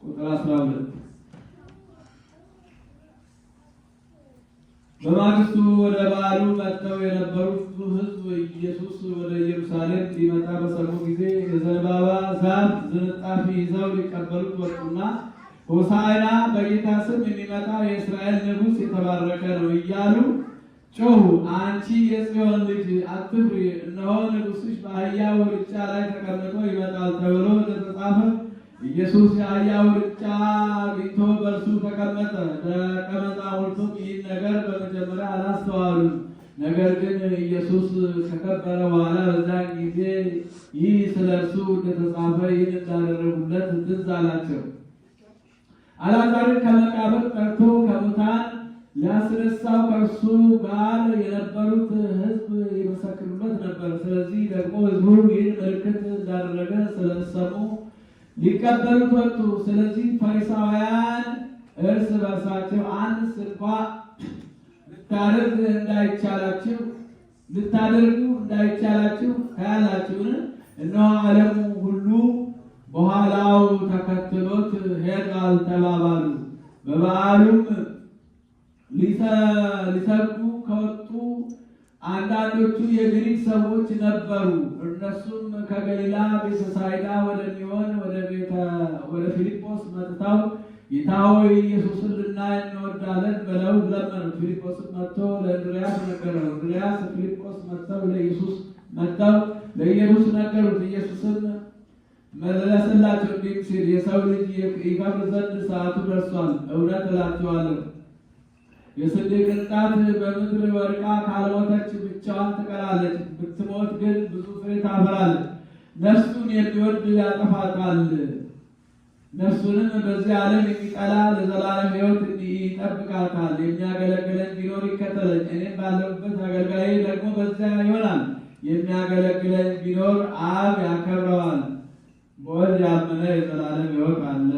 ቁጥር 12 በማግስቱ ወደ በዓሉ መጥተው የነበሩት ሕዝብ ኢየሱስ ወደ ኢየሩሳሌም ሊመጣ በሰሙ ጊዜ የዘንባባ ዛፍ ዝንጣፊ ይዘው ሊቀበሉት ወጡና ሆሳዕና በጌታ ስም የሚመጣ የእስራኤል ንጉሥ የተባረከ ነው እያሉ ጮሁ። አንቺ የጽዮን ልጅ አትፍሪ፣ እነሆ ንጉሥሽ በአህያ ውርንጫ ላይ ተቀምጦ ይመጣል ተብሎ እንደተጻፈ ኢየሱስ የአህያ ውርንጫ አግኝቶ በእርሱ ተቀመጠ። ደቀ መዛሙርቱም ይህን ነገር በመጀመሪያ አላስተዋሉም። ነገር ግን ኢየሱስ ከከበረ በኋላ በዚያን ጊዜ ይህ ስለ እርሱ እንደተጻፈ ይህን እንዳደረጉለት ትዝ አላቸው። አልዓዛርን ከመቃብር ጠርቶ ከሙታን ሊያስነሳው ከእርሱ ጋር የነበሩት ሕዝብ ይመሰክሩለት ነበር። ስለዚህ ደግሞ ሕዝቡ ይህን ምልክት እንዳደረገ ስለሰሙ ሊቀበሉት ወጡ። ስለዚህ ፈሪሳውያን እርስ በርሳቸው አንድስ እንኳ ልታደርጉ እንዳይቻላችሁ ታያላችሁን? እነሆ ዓለሙ ሁሉ በኋላው ተከትሎት ሄዷል ተባባሉ። በበዓሉም ሊሰግዱ ከወጡ አንዳንዶቹ የግሪክ ሰዎች ነበሩ። እነሱም ከገሊላ ቤተሳይዳ ወደሚሆን ወደ ፊልጶስ መጥተው ጌታ ሆይ ኢየሱስን ልናይ እንወዳለን ብለው ለመኑት። ፊልጶስም መጥቶ ለእንድርያስ ነገረው። እንድርያስ ፊልጶስ መጥተው ለኢየሱስ ነገሩት። ኢየሱስም መለሰላቸው እንዲህ ሲል የሰው ልጅ ይከብር ዘንድ ሰዓቱ ደርሷል። እውነት እላችኋለሁ የስንዴ ቅንጣት በምድር ወድቃ ካልሞተች ብቻዋን ትቀራለች፣ ብትሞት ግን ብዙ ፍሬ ታፈራለች። ነፍሱን የሚወድ ያጠፋታል፣ ነፍሱንም በዚህ ዓለም የሚጠላ ለዘላለም ሕይወት ይጠብቃታል። የሚያገለግለን ቢኖር ይከተለኝ፣ እኔም ባለሁበት አገልጋዬ ደግሞ በዚያ ይሆናል። የሚያገለግለን ቢኖር አብ ያከብረዋል። በወልድ ያመነ የዘላለም ሕይወት አለው።